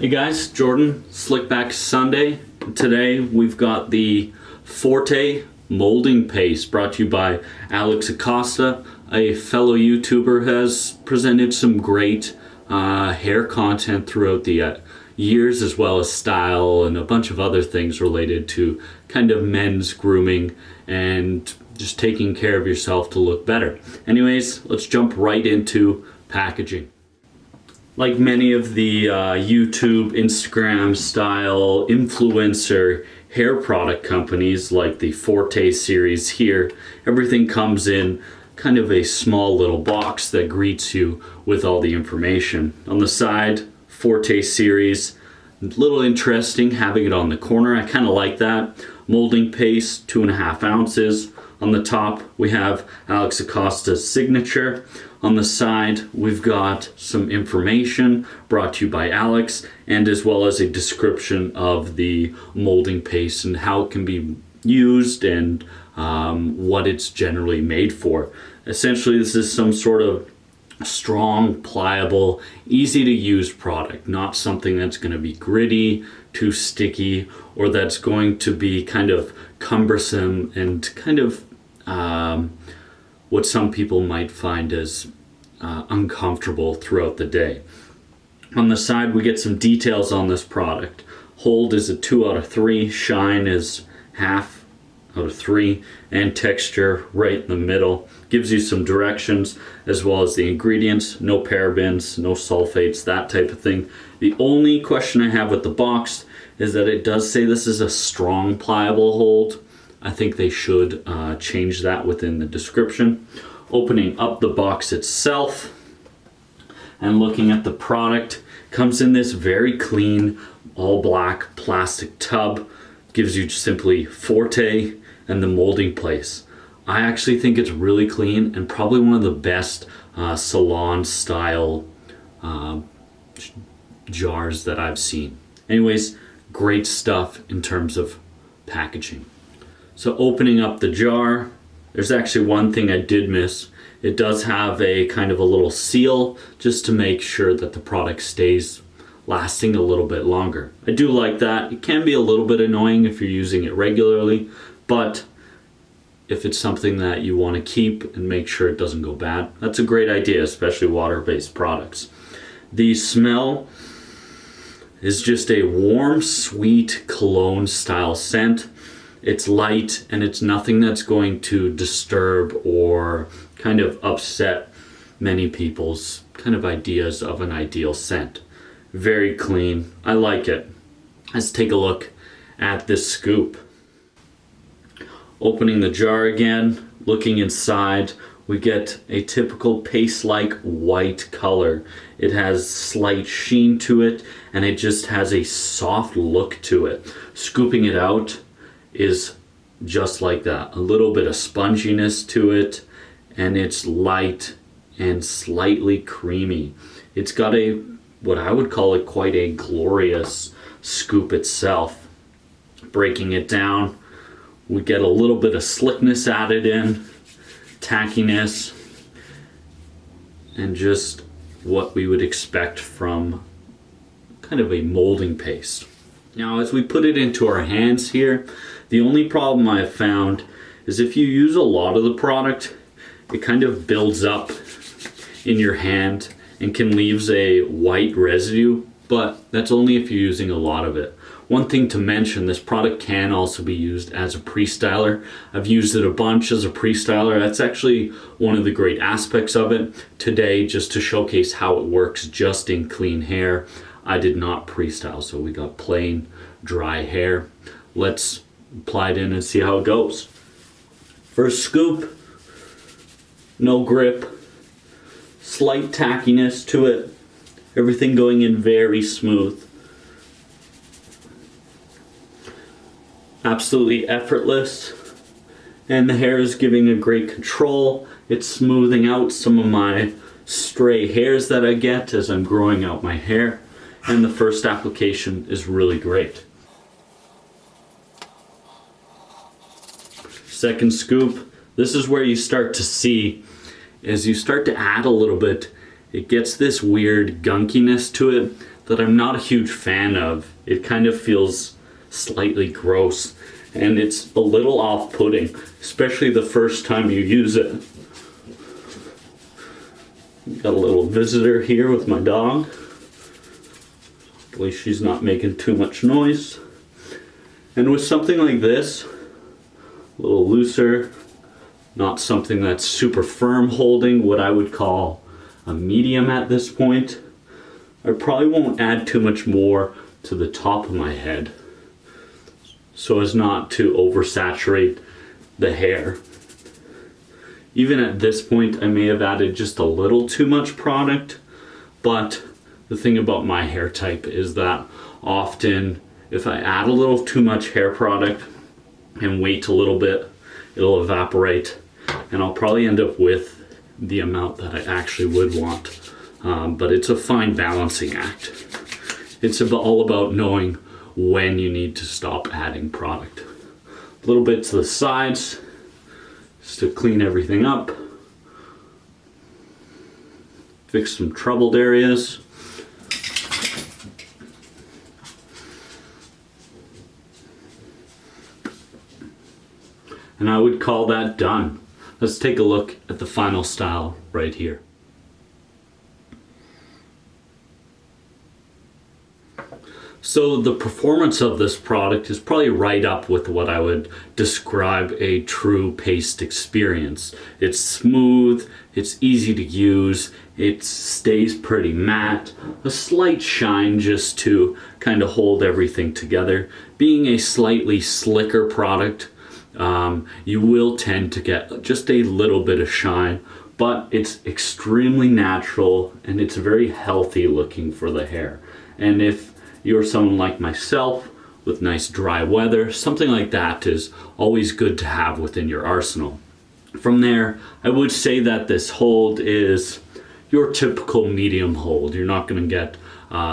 Hey guys, Jordan, Slickback Sunday. Today we've got the Forte molding paste brought to you by Alex Acosta. A fellow YouTuber has presented some great hair content throughout the years, as well as style and a bunch of other things related to kind of men's grooming and just taking care of yourself to look better. Anyways, let's jump right into packaging. Like many of the YouTube, Instagram style influencer hair product companies like the Forte series here, everything comes in kind of a small little box that greets you with all the information. On the side, Forte series, a little interesting having it on the corner. I kind of like that. Molding paste, 2.5 ounces. On the top, we have Alex Acosta's signature. On the side, we've got some information brought to you by Alex, and as well as a description of the molding paste and how it can be used and what it's generally made for. Essentially, this is some sort of strong, pliable, easy to use product, not something that's going to be gritty, too sticky, or that's going to be kind of cumbersome and kind of what some people might find as uncomfortable throughout the day. On the side, we get some details on this product. Hold is a 2 out of 3, shine is half out of 3, and texture right in the middle. Gives you some directions as well as the ingredients. No parabens, no sulfates, that type of thing. The only question I have with the box is that it does say this is a strong, pliable hold. I think they should change that within the description. Opening up the box itself and looking at the product, comes in this very clean, all black plastic tub. Gives you simply Forte and the molding place. I actually think it's really clean and probably one of the best salon style jars that I've seen. Anyways, great stuff in terms of packaging. So opening up the jar, there's actually one thing I did miss. It does have a kind of a little seal just to make sure that the product stays lasting a little bit longer. I do like that. It can be a little bit annoying if you're using it regularly, but if it's something that you want to keep and make sure it doesn't go bad, that's a great idea, especially water-based products. The smell is just a warm, sweet cologne style scent. It's light and it's nothing that's going to disturb or kind of upset many people's kind of ideas of an ideal scent. Very clean. I like it. Let's take a look at this scoop. Opening the jar again, looking inside, we get a typical paste-like white color. It has slight sheen to it and it just has a soft look to it. Scooping it out is just like that. A little bit of sponginess to it, and it's light and slightly creamy. It's got a, what I would call it, quite a glorious scoop itself. Breaking it down, we get a little bit of slickness added in, tackiness, and just what we would expect from kind of a molding paste. Now, as we put it into our hands here, the only problem I've found is if you use a lot of the product, it kind of builds up in your hand and can leave a white residue, but that's only if you're using a lot of it. One thing to mention, this product can also be used as a pre-styler. I've used it a bunch as a pre-styler. That's actually one of the great aspects of it. Today, just to showcase how it works just in clean hair, I did not pre-style, so we got plain, dry hair. Let's apply it in and see how it goes. First scoop, no grip, slight tackiness to it, everything going in very smooth. Absolutely effortless, and the hair is giving a great control. It's smoothing out some of my stray hairs that I get as I'm growing out my hair, and the first application is really great. Second scoop, this is where you start to see, as you start to add a little bit, it gets this weird gunkiness to it that I'm not a huge fan of. It kind of feels slightly gross, and it's a little off-putting, especially the first time you use it. Got a little visitor here with my dog. Hopefully she's not making too much noise. And with something like this, a little looser, not something that's super firm holding, what I would call a medium at this point, I probably won't add too much more to the top of my head so as not to oversaturate the hair. Even at this point, I may have added just a little too much product, but the thing about my hair type is that often if I add a little too much hair product and wait a little bit, it'll evaporate, and I'll probably end up with the amount that I actually would want. But it's a fine balancing act. It's all about knowing when you need to stop adding product. A little bit to the sides, just to clean everything up. Fix some troubled areas. And I would call that done. Let's take a look at the final style right here. So the performance of this product is probably right up with what I would describe a true paste experience. It's smooth, it's easy to use, it stays pretty matte, a slight shine just to kind of hold everything together. Being a slightly slicker product, you will tend to get just a little bit of shine, but it's extremely natural and it's very healthy looking for the hair. And if you're someone like myself with nice dry weather, something like that is always good to have within your arsenal. From there, I would say that this hold is your typical medium hold. You're not going to get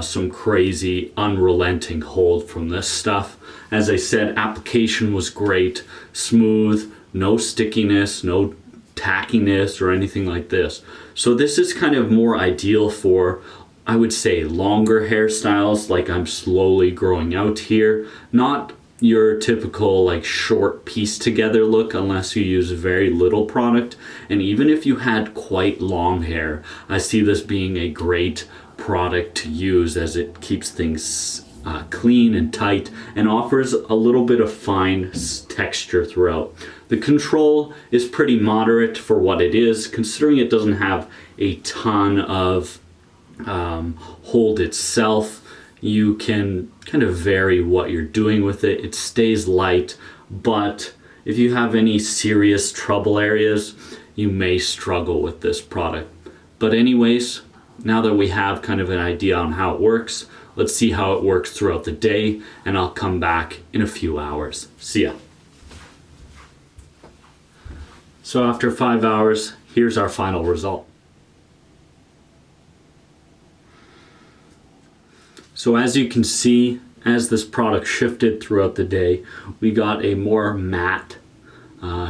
some crazy unrelenting hold from this stuff. As I said, application was great, smooth, no stickiness, no tackiness or anything like this. So this is kind of more ideal for, I would say, longer hairstyles, like I'm slowly growing out here. Not your typical like short piece together look unless you use very little product. And even if you had quite long hair, I see this being a great product to use as it keeps things clean and tight and offers a little bit of fine texture throughout. The control is pretty moderate for what it is, considering it doesn't have a ton of hold itself. You can kind of vary what you're doing with it. It stays light, but if you have any serious trouble areas, you may struggle with this product. But anyways, now that we have kind of an idea on how it works, let's see how it works throughout the day, and I'll come back in a few hours. See ya. So after 5 hours, here's our final result. So as you can see, as this product shifted throughout the day, we got a more matte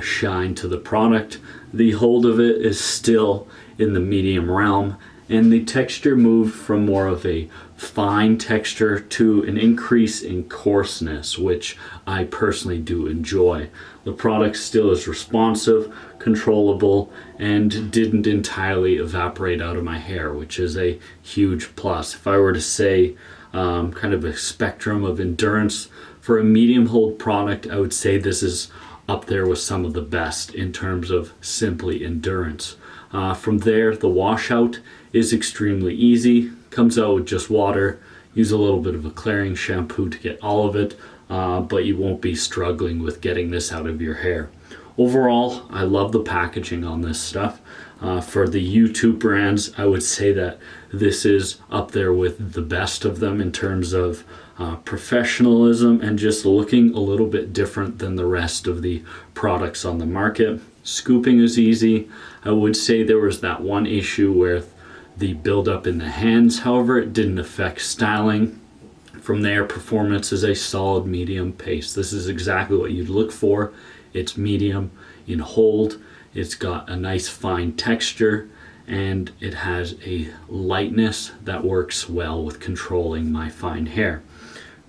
shine to the product. The hold of it is still in the medium realm, and the texture moved from more of a fine texture to an increase in coarseness, which I personally do enjoy. The product still is responsive, controllable, and didn't entirely evaporate out of my hair, which is a huge plus. If I were to say kind of a spectrum of endurance for a medium hold product, I would say this is up there with some of the best in terms of simply endurance. From there, the washout is extremely easy. Comes out with just water. Use a little bit of a clearing shampoo to get all of it, but you won't be struggling with getting this out of your hair. Overall, I love the packaging on this stuff. For the YouTube brands, I would say that this is up there with the best of them in terms of professionalism and just looking a little bit different than the rest of the products on the market. Scooping is easy. I would say there was that one issue with the buildup in the hands. However, it didn't affect styling. From there, performance is a solid medium paste. This is exactly what you'd look for. It's medium in hold. It's got a nice fine texture, and it has a lightness that works well with controlling my fine hair.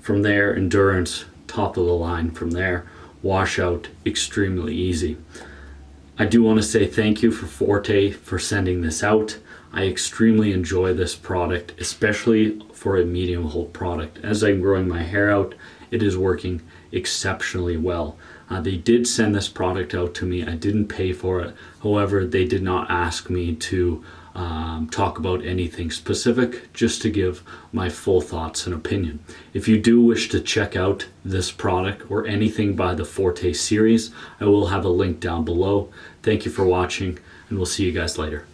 From there, endurance, top of the line. From there, washout, extremely easy. I do want to say thank you for Forte for sending this out. I extremely enjoy this product, especially for a medium hold product. As I'm growing my hair out, it is working exceptionally well. They did send this product out to me. I didn't pay for it. However, they did not ask me to talk about anything specific, just to give my full thoughts and opinion. If you do wish to check out this product or anything by the Forte series, I will have a link down below. Thank you for watching, and we'll see you guys later.